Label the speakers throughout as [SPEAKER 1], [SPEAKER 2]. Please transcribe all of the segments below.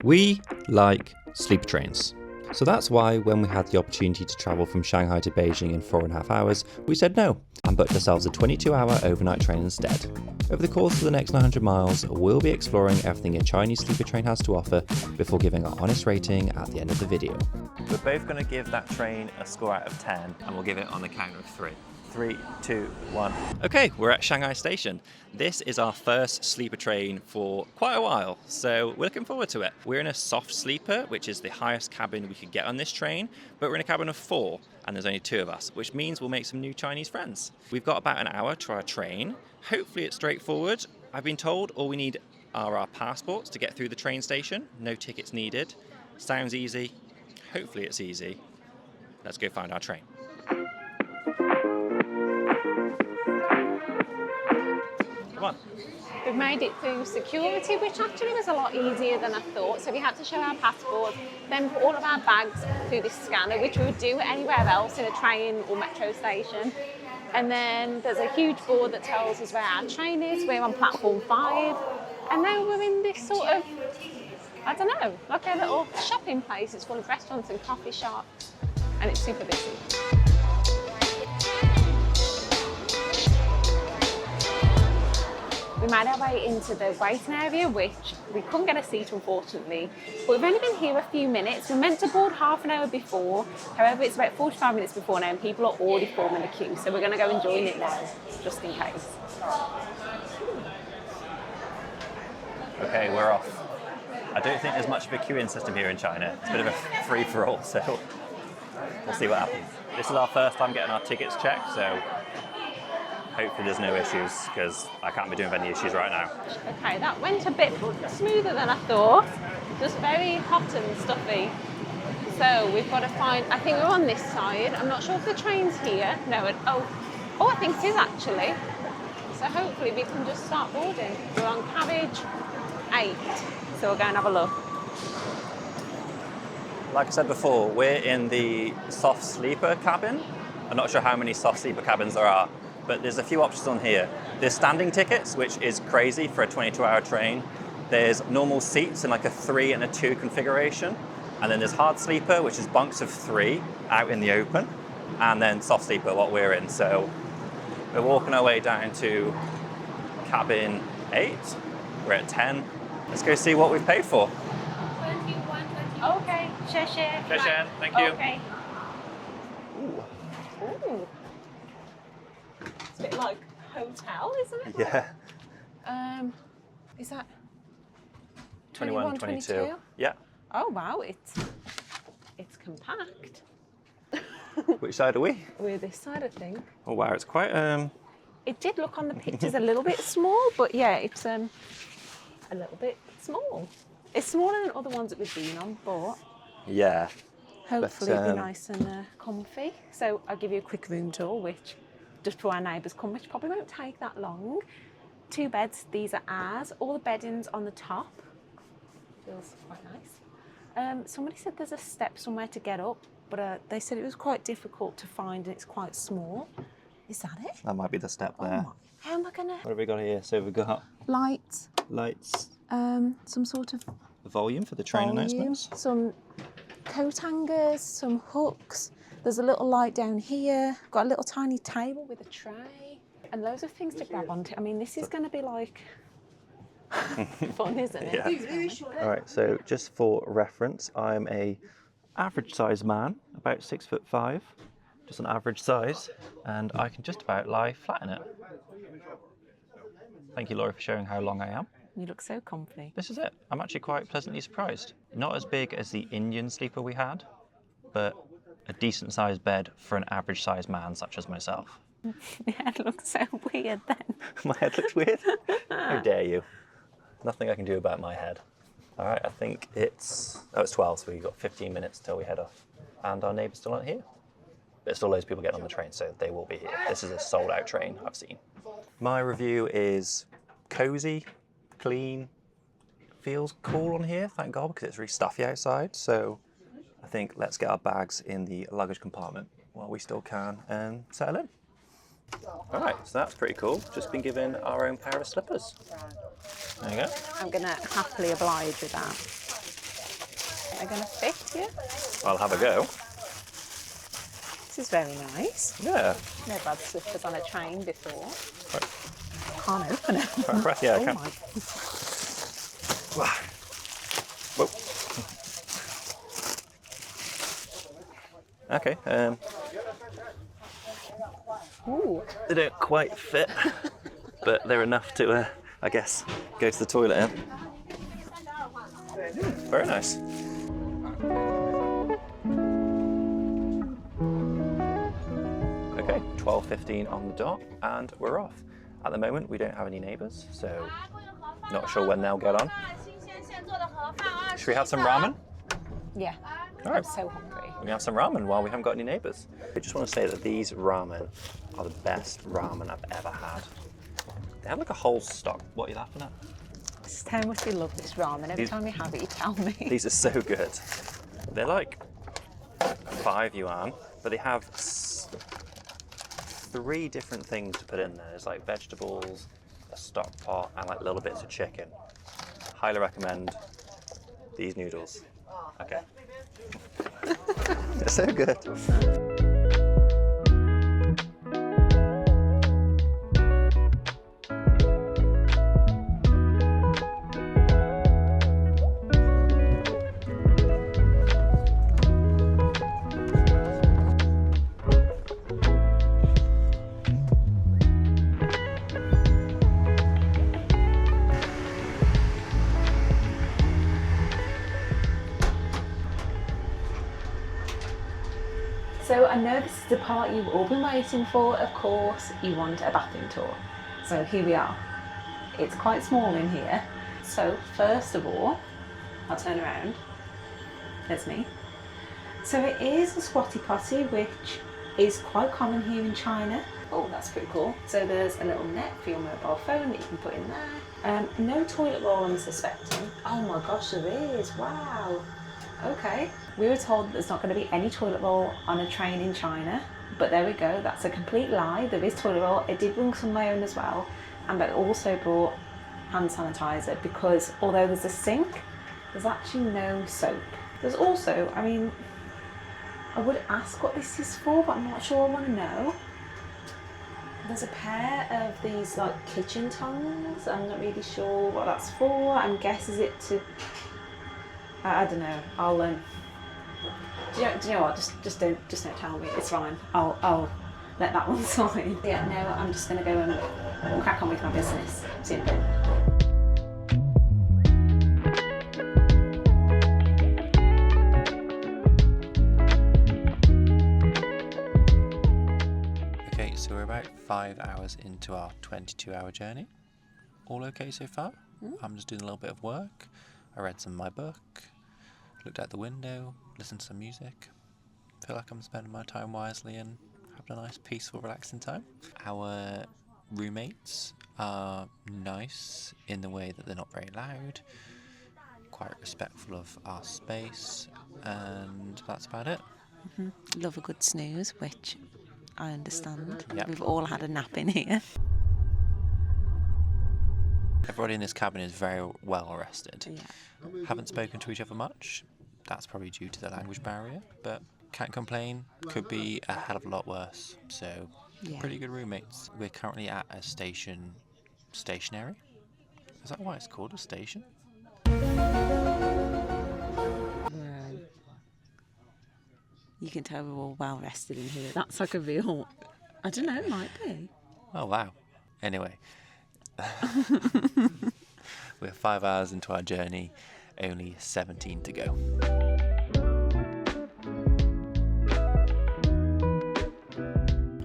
[SPEAKER 1] We like sleeper trains. So that's why when we had the opportunity to travel from Shanghai to Beijing in 4.5 hours, we said no and booked ourselves a 22-hour overnight train instead. Over the course of the next 900 miles, we'll be exploring everything a Chinese sleeper train has to offer before giving our honest rating at the end of the video.
[SPEAKER 2] We're both going to give that train a score out of 10 and we'll give it on the count of 3. 3, 2, 1.
[SPEAKER 1] Okay, we're at Shanghai Station. This is our first sleeper train for quite a while, so we're looking forward to it. We're in a soft sleeper, which is the highest cabin we could get on this train, but we're in a cabin of 4, and there's only 2 of us, which means we'll make some new Chinese friends. We've got about an hour to our train. Hopefully it's straightforward. I've been told all we need are our passports to get through the train station. No tickets needed. Sounds easy. Hopefully it's easy. Let's go find our train. Come on.
[SPEAKER 3] We've made it through security, which actually was a lot easier than I thought. So we had to show our passports, then put all of our bags through this scanner, which we would do anywhere else in a train or metro station. And then there's a huge board that tells us where our train is. We're on platform 5. And then we're in this sort of, I don't know, like a little shopping place. It's full of restaurants and coffee shops, and it's super busy. We made our way into the waiting area, which we couldn't get a seat, unfortunately. But we've only been here a few minutes. We're meant to board half an hour before. However, it's about 45 minutes before now, and people are already forming a queue. So we're going to go and join it now, just in case.
[SPEAKER 2] Okay, we're off. I don't think there's much of a queuing system here in China. It's a bit of a free-for-all, so we'll see what happens. This is our first time getting our tickets checked, so hopefully there's no issues, because I can't be doing any issues right now.
[SPEAKER 3] Okay, that went a bit smoother than I thought. Just very hot and stuffy. So we've got to find, I think we're on this side. I'm not sure if the train's here. No, oh, I think it is actually. So hopefully we can just start boarding. We're on carriage 8, so we'll go and have a look.
[SPEAKER 2] Like I said before, we're in the soft sleeper cabin. I'm not sure how many soft sleeper cabins there are, but there's a few options on here. There's standing tickets, which is crazy for a 22-hour train. There's normal seats in like a 3 and a 2 configuration. And then there's hard sleeper, which is bunks of 3 out in the open. And then soft sleeper, what we're in. So we're walking our way down to cabin 8. We're at 10. Let's go see what we've paid for.
[SPEAKER 3] 21. Okay, 谢谢.
[SPEAKER 2] 谢谢, thank you.
[SPEAKER 3] Okay.
[SPEAKER 2] Ooh.
[SPEAKER 3] Ooh. It's a bit like hotel, isn't it?
[SPEAKER 2] Yeah.
[SPEAKER 3] Is that
[SPEAKER 2] 21, 22. Yeah.
[SPEAKER 3] Oh wow, it's compact.
[SPEAKER 2] Which side are we?
[SPEAKER 3] We're this side, I think.
[SPEAKER 2] Oh wow, it's quite
[SPEAKER 3] It did look on the pictures a little bit small, but yeah, it's a little bit small. It's smaller than other ones that we've been on, but
[SPEAKER 2] yeah.
[SPEAKER 3] hopefully it'll be nice and comfy. So I'll give you a quick room tour, which just before our neighbours come, which probably won't take that long. 2 beds, these are ours. All the bedding's on the top. Feels quite nice. Somebody said there's a step somewhere to get up, but they said it was quite difficult to find and it's quite small. Is that it?
[SPEAKER 2] That might be the step there.
[SPEAKER 3] Oh, how am I gonna?
[SPEAKER 2] What have we got here? So we've got
[SPEAKER 3] Lights. Some sort of
[SPEAKER 2] the volume for the train announcements.
[SPEAKER 3] Some coat hangers, some hooks. There's a little light down here. Got a little tiny table with a tray and loads of things to grab onto. I mean, this is going to be like fun, isn't it?
[SPEAKER 2] Yeah. All right. So just for reference, I'm a average-sized man, about 6'5", just an average size, and I can just about lie flat in it. Thank you, Laurie, for showing how long I am.
[SPEAKER 3] You look so comfy.
[SPEAKER 2] This is it. I'm actually quite pleasantly surprised. Not as big as the Indian sleeper we had, but a decent sized bed for an average sized man such as myself.
[SPEAKER 3] Your head looks so weird then.
[SPEAKER 2] My head looks weird? How dare you? Nothing I can do about my head. All right, I think it's 12, so we've got 15 minutes till we head off. And our neighbours still aren't here. There's still loads of people getting on the train, so they will be here. This is a sold out train I've seen. My review is cozy, clean, feels cool on here, thank God, because it's really stuffy outside. So I think let's get our bags in the luggage compartment while we still can and settle in. All right, so that's pretty cool. Just been given our own pair of slippers. There you go.
[SPEAKER 3] I'm going to happily oblige with that. going to fit here.
[SPEAKER 2] I'll have a go.
[SPEAKER 3] This is very nice.
[SPEAKER 2] Yeah.
[SPEAKER 3] Never had slippers on a train before.
[SPEAKER 2] Right.
[SPEAKER 3] Can't open it.
[SPEAKER 2] Right, yeah, I
[SPEAKER 3] Oh
[SPEAKER 2] can.
[SPEAKER 3] my.
[SPEAKER 2] Whoa. Okay.
[SPEAKER 3] Ooh.
[SPEAKER 2] They don't quite fit, but they're enough to, I guess, go to the toilet in. Very nice. Okay, 12:15 on the dot, and we're off. At the moment, we don't have any neighbours, so not sure when they'll get on. Should we have some ramen?
[SPEAKER 3] Yeah.
[SPEAKER 2] All right.
[SPEAKER 3] I'm so hungry.
[SPEAKER 2] We can have some ramen while we haven't got any neighbours. I just want to say that these ramen are the best ramen I've ever had. They have like a whole stock. What are you laughing at?
[SPEAKER 3] This is how much you love this ramen. Every time you have it, you tell me.
[SPEAKER 2] These are so good. They're like 5 yuan, but they have 3 different things to put in there. There's like vegetables, a stock pot, and like little bits of chicken. Highly recommend these noodles. Okay. They're so good.
[SPEAKER 3] So I know this is the part you've all been waiting for. Of course, you want a bathroom tour. So here we are. It's quite small in here. So first of all, I'll turn around. There's me. So it is a squatty potty, which is quite common here in China. Oh, that's pretty cool. So there's a little net for your mobile phone that you can put in there. No toilet roll, I'm suspecting. Oh my gosh, there is. Wow. Okay. We were told that there's not going to be any toilet roll on a train in China, but there we go. That's a complete lie. There is toilet roll. I did bring some of my own as well, and I also brought hand sanitizer because although there's a sink, there's actually no soap. There's also, I mean, I would ask what this is for, but I'm not sure I want to know. There's a pair of these like kitchen tongs. I'm not really sure what that's for. I'm guessing it to. I don't know. I'll Do you know what? Just don't tell me. It's fine. I'll let that one slide. Yeah. No, I'm just gonna go and crack on with my business. See you in a bit.
[SPEAKER 1] Okay, so we're about 5 hours into our 22-hour journey. All okay so far? I'm just doing a little bit of work. I read some of my book, looked out the window, listened to some music. Feel like I'm spending my time wisely and having a nice, peaceful, relaxing time. Our roommates are nice in the way that they're not very loud, quite respectful of our space, and that's about it.
[SPEAKER 3] Love a good snooze, which I understand.
[SPEAKER 1] Yep.
[SPEAKER 3] We've all had a nap in here.
[SPEAKER 1] Everybody in this cabin is very well rested.
[SPEAKER 3] Yeah.
[SPEAKER 1] Haven't spoken to each other much. That's probably due to the language barrier, but can't complain. Could be a hell of a lot worse. So,
[SPEAKER 3] Yeah.
[SPEAKER 1] pretty good roommates. We're currently at a stationary. Is that why it's called a station?
[SPEAKER 3] You can tell we're all well rested in here. That's like a real, I don't know, it might be.
[SPEAKER 1] Oh, wow. Anyway, we're 5 hours into our journey, only 17 to go.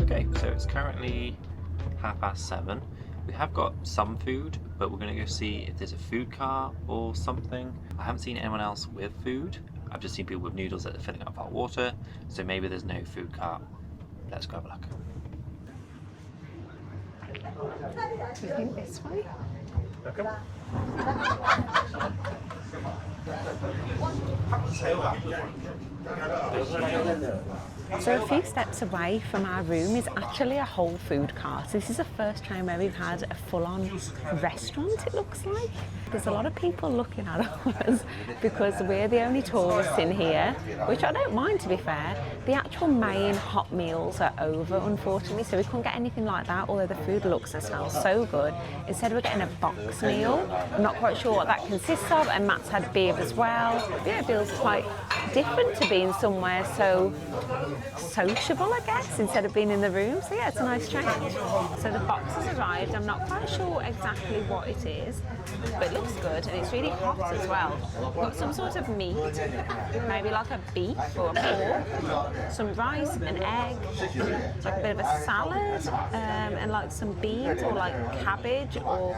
[SPEAKER 1] Okay, so it's currently 7:30. We have got some food, but we're going to go see if there's a food car or something. I haven't seen anyone else with food. I've just seen people with noodles that are filling up hot water, so maybe there's no food cart. Let's go have a look.
[SPEAKER 3] Do you think this way?
[SPEAKER 2] Okay.
[SPEAKER 3] So a few steps away from our room is actually a whole food cart. This is the first time where we've had a full-on restaurant, it looks like. There's a lot of people looking at us because we're the only tourists in here, which I don't mind, to be fair. The actual main hot meals are over, unfortunately, so we couldn't get anything like that, although the food looks and smells so good. Instead, we're getting a box meal. I'm not quite sure what that consists of, and Matt's had beer as well. Yeah, it feels quite different to being somewhere so sociable, I guess, instead of being in the room. So yeah, it's a nice change. So the box has arrived. I'm not quite sure exactly what it is, but it looks good, and it's really hot as well. We've got some sort of meat, maybe like a beef or a pork, some rice, an egg, like a bit of a salad, and like some beans or like cabbage or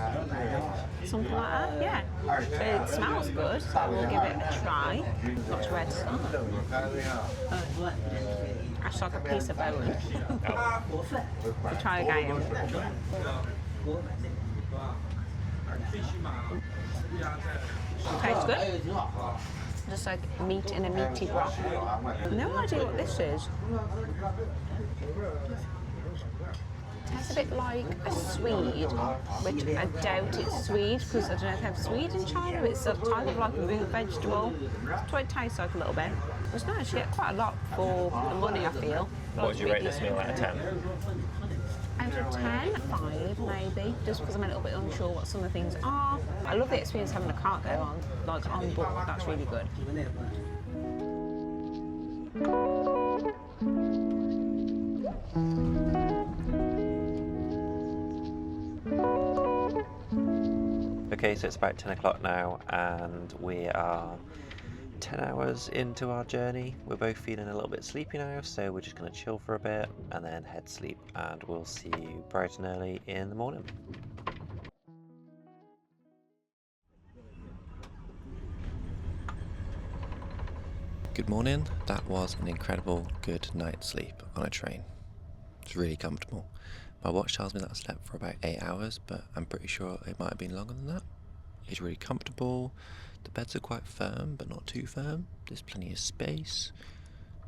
[SPEAKER 3] something like that. Yeah, it smells good, so we'll give it a try. Not sure where to start. That's like a piece of bone. We'll try again. Tastes good. Just like meat in a meaty broth. No idea what this is. Tastes a bit like a Swede, which I doubt it's Swede because I don't know if they have Swede in China. It's a type of like a root vegetable. That's what it tastes like a little bit. It's nice, you get quite a lot for the money, I feel.
[SPEAKER 2] What would you rate this meal out of 10?
[SPEAKER 3] Out of 10, 5 maybe, just because I'm a little bit unsure what some of the things are. I love the experience having a cart go on, like on board. That's really good.
[SPEAKER 2] Okay, so it's about 10 o'clock now, and we are 10 hours into our journey. We're both feeling a little bit sleepy now, so we're just going to chill for a bit and then head sleep, and we'll see you bright and early in the morning. Good morning. That was an incredible good night's sleep on a train. It's really comfortable. My watch tells me that I slept for about 8 hours, but I'm pretty sure it might have been longer than that. It's really comfortable. The beds are quite firm, but not too firm. There's plenty of space.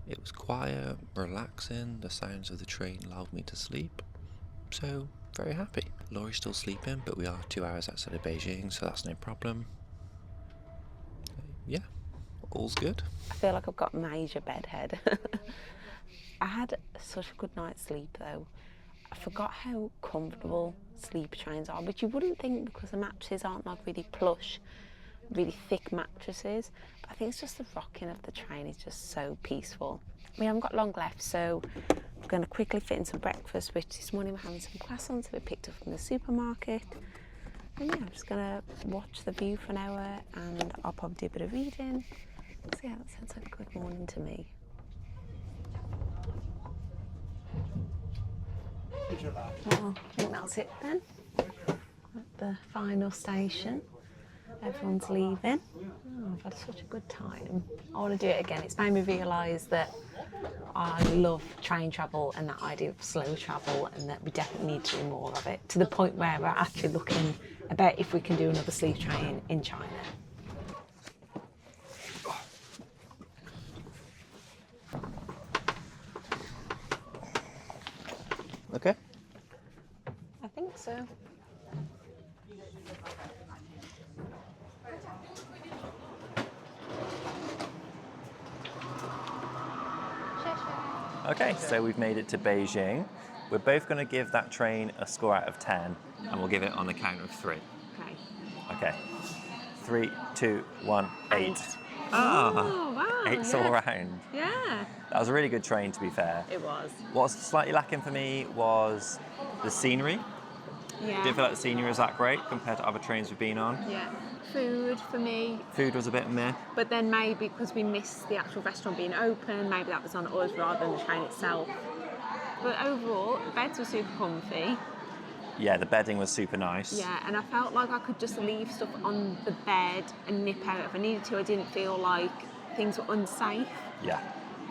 [SPEAKER 2] It was quiet, relaxing. The sounds of the train lulled me to sleep. So, very happy. Laurie's still sleeping, but we are 2 hours outside of Beijing, so that's no problem. Yeah, all's good.
[SPEAKER 3] I feel like I've got major bedhead. I had such a good night's sleep though. I forgot how comfortable sleeper trains are, which you wouldn't think because the mattresses aren't like really plush, really thick mattresses. But I think it's just the rocking of the train is just so peaceful. We haven't got long left, so we're going to quickly fit in some breakfast, which this morning we're having some croissants that we picked up from the supermarket. And yeah, I'm just going to watch the view for an hour, and I'll probably do a bit of reading. So yeah, that sounds like a good morning to me. Well, I think that's it then. At the final station. Everyone's leaving. Oh, I've had such a good time. I want to do it again. It's made me realise that I love train travel and that idea of slow travel, and that we definitely need to do more of it, to the point where we're actually looking about if we can do another sleep train in China.
[SPEAKER 2] Okay.
[SPEAKER 3] I think so.
[SPEAKER 2] Okay, so we've made it to Beijing. We're both going to give that train a score out of 10, and we'll give it on the count of 3.
[SPEAKER 3] Okay.
[SPEAKER 2] Okay. 3, 2, 1, 8.
[SPEAKER 3] Oh, wow.
[SPEAKER 2] 8's all round.
[SPEAKER 3] Yeah.
[SPEAKER 2] That was a really good train, to be fair.
[SPEAKER 3] It was.
[SPEAKER 2] What was slightly lacking for me was the scenery.
[SPEAKER 3] Yeah.
[SPEAKER 2] Didn't feel like the scenery was that great compared to other trains we've been on.
[SPEAKER 3] Yeah. Food for me.
[SPEAKER 2] Food was a bit meh.
[SPEAKER 3] But then maybe because we missed the actual restaurant being open, maybe that was on us rather than the train itself. But overall, the beds were super comfy.
[SPEAKER 2] Yeah, the bedding was super nice.
[SPEAKER 3] Yeah, and I felt like I could just leave stuff on the bed and nip out if I needed to. I didn't feel like things were unsafe.
[SPEAKER 2] Yeah,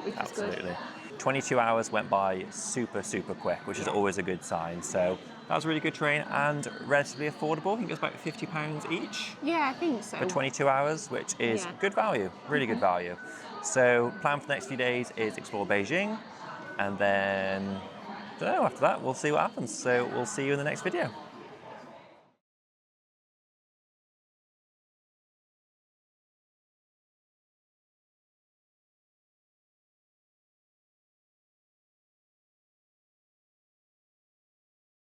[SPEAKER 3] which
[SPEAKER 2] absolutely.
[SPEAKER 3] Was good.
[SPEAKER 2] 22 hours went by super, super quick, which is always a good sign. So
[SPEAKER 1] That was a really good train and relatively affordable. I think it was about £50 each
[SPEAKER 3] Yeah, I think so.
[SPEAKER 1] for 22 hours, which is
[SPEAKER 3] Yeah.
[SPEAKER 1] good value, really good value. So plan for the next few days is explore Beijing, and then, I don't know, after that we'll see what happens. So we'll see you in the next video.